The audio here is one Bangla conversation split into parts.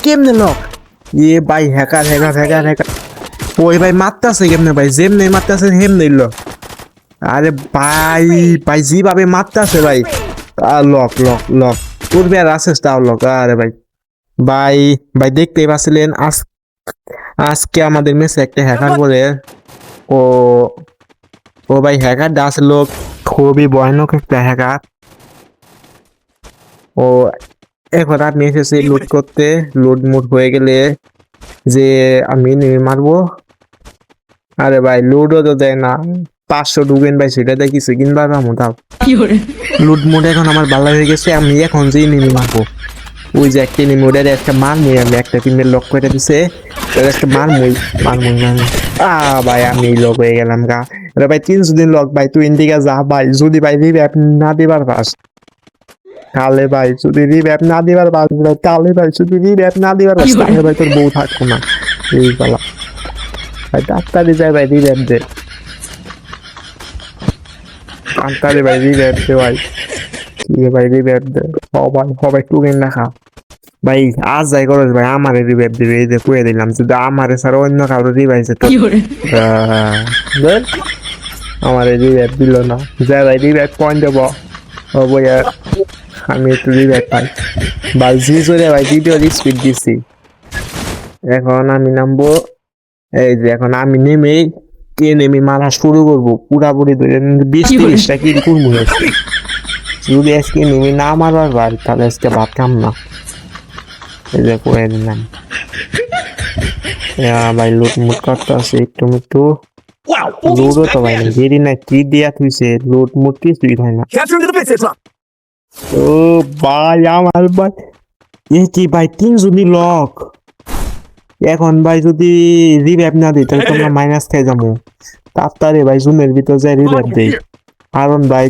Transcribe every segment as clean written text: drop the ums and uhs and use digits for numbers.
কেমনে লক ভাই হ্যাকার হ্যাকার হ্যাকার হ্যাকার ওই ভাই মারতাছে কেমনে ভাই যেমনে মারতাছে হেমনে লক আরে ভাই ভাই যেভাবে মারতাছে ভাই লক লক লক তোর বের আসেস তাও লক আরে ভাই ভাই ভাই দেখতেই পাচ্ছিলেন আজকে আমাদের মেসে একটা হ্যাকার বলে ও ও ভাই হ্যাকারটা আসলো খুবই ভয়ানক একটা হ্যাকার ও এখন আপনি এসেছে লুট করতে লুট মুট হয়ে গেলে যে আমি নেমে মারবো আরে ভাই লুটও তো দেয় না 500 ঢুকেন ভাই সেটা দিয়ে কিছু কিনবা পাবো তাও লুট মুট এখন আমার ভালো হয়ে গেছে আমি এখন যেই নেমে মারবো ওই যে একটা নেমে ওদের একটা মারমুই আমি একটা টিমের লক করে দিছে একটা মারমুই ভাই আমি লক হয়ে গেলাম গা আরে ভাই 300 দিন লক ভাই তুই ইন্ডিকা যা ভাই যদি ভাই রিভ্যাপ না দিবার পাস তাহলে ভাই যদি রিভ্যাপ না দিবার পাস তাহলে ভাই যদি রিভ্যাপ না দিবার পাস তাহলে ভাই তোর বউ থাকবো না এই বলা ভাই ডাক্তারি যায় ভাই রিভ্যাপ দে ডাক্তারি ভাই রিভ্যাপ দে ভাই ভাই রিভ্যাপ দে সবাই সবাই টুকেন রাখা ভাই আজ যাই করস ভাই আমারে রিভাইভ দিবে এই যে কয়ে দিলাম যদি আমারে ছাড়া অন্য কারো রিভাইভ তো আমারে রিভাইভ দিল না যা ভাই রিভাইভ পয়েন্ট দেবো ও বইয়া আমি একটু রিভাইভ পাই ভাই জি জোরে ভাই ভিডিও স্পিড দিছি এখন আমি নামবো এই যে এখন আমি নেমে নেমে মারা শুরু করবো পুরাপুরি 20-30টা কিল করবো যদি আজকে নেমে না মারবার ভাই তাহলে আজকে ভাত খাম না করে দিলাম ভাই লুট মুট করতে আছে একটু একটু লুটও তো ভাই দেরি না কি দিয়া তুইছে লুট মুট কিছুই হয় না ও ভাই আমার ভাই কি ভাই 3 যদি লক এখন ভাই যদি রিভাইভ না দিই তাহলে তোমরা মাইনাস খেয়ে যাবো তাড়াতাড়ি ভাই জুমের ভিতর যাই রিভাইভ দেই কারণ ভাই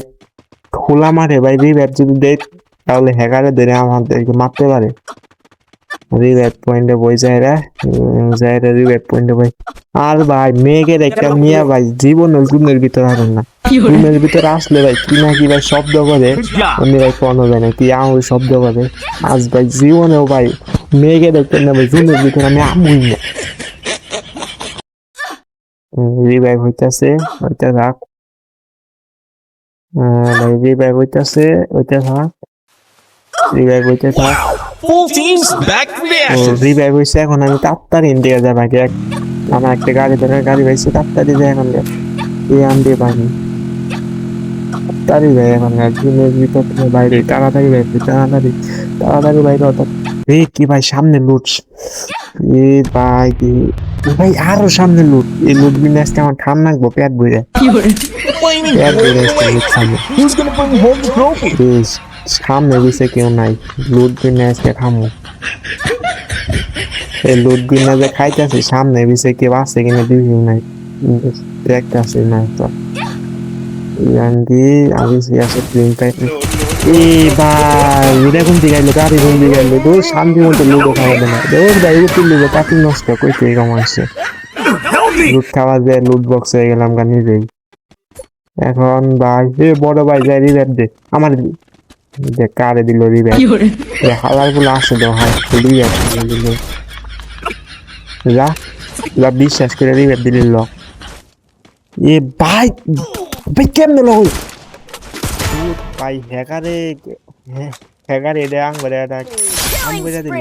খোলা মারে ভাই রিভাইভ যদি দেয় তাহলে হ্যাকারে ধরে আমাদেরকে মারতে পারে রিভাইভ পয়েন্টে বই যায়রা রিভাইভ পয়েন্টে বই আর ভাই মেঘের একটা মিয়া ভাই জীবন জুমের ভিতর আসেন না জুমের ভিতর আসলে ভাই কি না কি ভাই শব্দ করে উনি ভাই কোনো যায় না কি আমার শব্দ করে আজ ভাই জীবনেও ভাই মেঘে দেখতেন না ভাই জুমের ভিতর আমি আমুই না রিভাইভ হইতেছে ওইটা থাক ভাই রিভাইভ হইতেছে ওইটা থাক রিভাইভ হইতে থাক রিভাইভ হয়েছে এখন আমি তাড়াতাড়ি ইন্ডিয়া যাই ভাগে আমার একটা গাড়ি ধরে গাড়ি পাইছে তাড়াতাড়ি যাই এখন আনতে পারি তাড়াতাড়ি ভাই এখন একদিনের ভিতর থেকে বাইরে তাড়াতাড়ি ভাই তাড়াতাড়ি তাড়াতাড়ি বাইরে হতো কি ভাই সামনে লুট ভাই ভাই আরো সামনে লুট এই লুট বিনে আজকে আমার খাম নাকবো পেট বইরে সামনে দিছে কেউ নাই লুট বিনে আজকে খামো এই লুট বিনা যে খাইতেছে সামনে দিছে কেউ আছে কিনা দিও নাই একটা আছে না তো আমি আছে প্লেন টাইপ ভাই এটা কোন দিকে গেল গাড়ি কোন দিকে গেল তোর শান্তি মতো লুডো খাওয়া দেয় না ওর ভাই উঠে লুডো তাকে নষ্ট কইতে কমাইছে লুট খাওয়া যায় লুট বক্স হয়ে গেলাম গা নিজেই এখন ভাই বড় ভাই যাই রিভ্যাপ দে আমার যে কারে দিল রিভ্যাপ হালার গুলো আসে তো হয় রিভ্যাপ দিল যা বিশ্বাস করে রিভ্যাপ দিল ভাই ভাই কেমনে লই ভাই হ্যাকারে এটা আঙ্গুরে এটা আঙ্গুরে দিল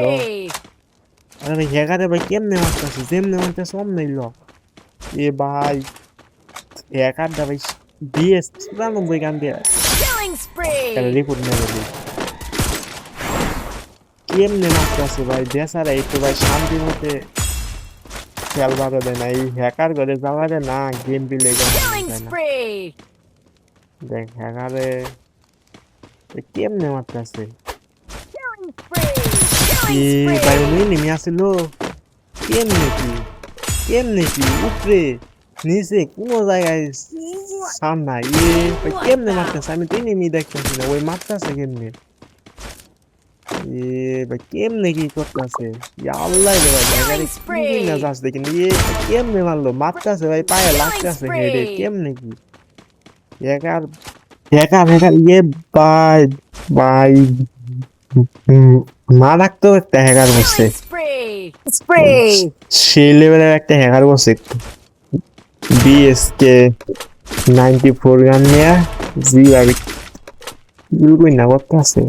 আরে ভাই হ্যাকারে ভাই কেমনে মারতেছে যেমনে মারতেছে অমনি ল ভাই হ্যাকারটা ভাই বিএস 94 গান দিয়ে রিপোর্ট মেরে দিই কেমনে মারতেছে ভাই দেশারা একটু ভাই শান্তি মতে খেলবারও দেয় না এই হ্যাকার করে যাওয়ারে না গেম প্লে দেখ হ্যাকারে কেমনে মারতেছে ভাই উনি নেমে আসিল কেমনে কি উপরে নিচে কোনো জায়গায় সামনে কেমনে মারতেছে আমি তো নেমে দেখতেছি না ওই মারতেছে কেমনে ভাই কেমনে কি করতেছে আল্লাহ রে ভাই জায়গায় কি না যাস দেখেন কেমনে মারলো মারতেছে ভাই পায়ে লাগতেছে হেডে কেমনে কি হ্যাকার ভাই ভাই মারাত্মক একটা হ্যাকার বসছে, Spree! সেই লেভেলের একটা হ্যাকার বসছে। বিএসকে 94 গান নিয়ে যেভাবে কিল না করতে আছে,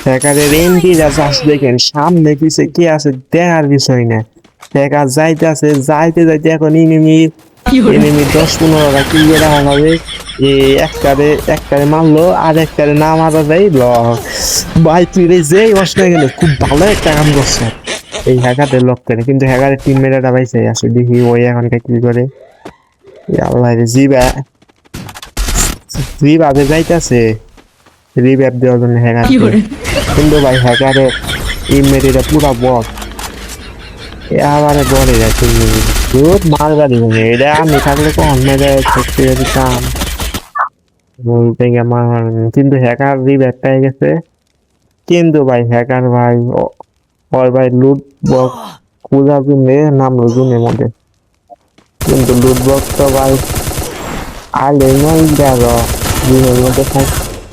হ্যাকারের এমপি যাচ্ছে দেখেন, সামনে পিছে কি আছে দেখার বিষয় না। হ্যাকার যাইতে যাইতে এখন এনিমি 10-15টা কিল করে হবে। একটারে মারলো আর একটারে না মারা যাই ল ভাই, তুই রে যে অসনা গেল, খুব ভালো একটা কাম করছে এই হ্যাকারের লক করে। কিন্তু হ্যাকারের টিম মেটাটা পাইছে আছে, দেখি ওই এখনকার কি করে। আল্লাহ রে, জিভাবে যাইতেছে রিভ্যাপ দেওয়ার জন্য হ্যাকার, কিন্তু ভাই হ্যাকারের টিম মেটেরা পুরা বট। আবার বলে যাচ্ছে বহুত মারবা দিবেন, এটা আমি থাকলে কখন মেরে সত্যি দিতাম বলতে আমার। কিন্তু হ্যাকার রিভ্যাপ পেয়ে গেছে। কিন্তু ভাই হ্যাকার ভাই ওর ভাই লুট বক্স খোঁজার জন্য নামলো জুনের মধ্যে, কিন্তু লুট বক্স তো ভাই আলে নয় গেল জুনের মধ্যে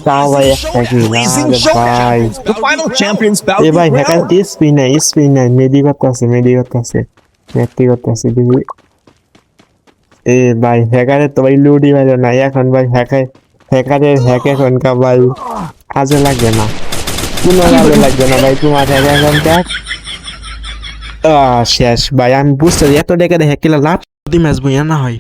তাও ভাই একটা কি ভাই। The final champions bout এ ভাই will হ্যাকার round. স্পিন নাই মেডি করতেছে মেডি করতেছে দিবি। এ ভাই হ্যাকারের তো ভাই লুডি ভাই না এখন ভাই, হ্যাকারের হ্যাক এখনকার ভাই কাজে লাগবে না, কোনো কাজে লাগবে না ভাই। তোমার হ্যাক এখনকার শেষ ভাই। আমি বুঝতে এত টাকা হ্যাক কিনা লাভ ম্যাচ বইয়া না হয়।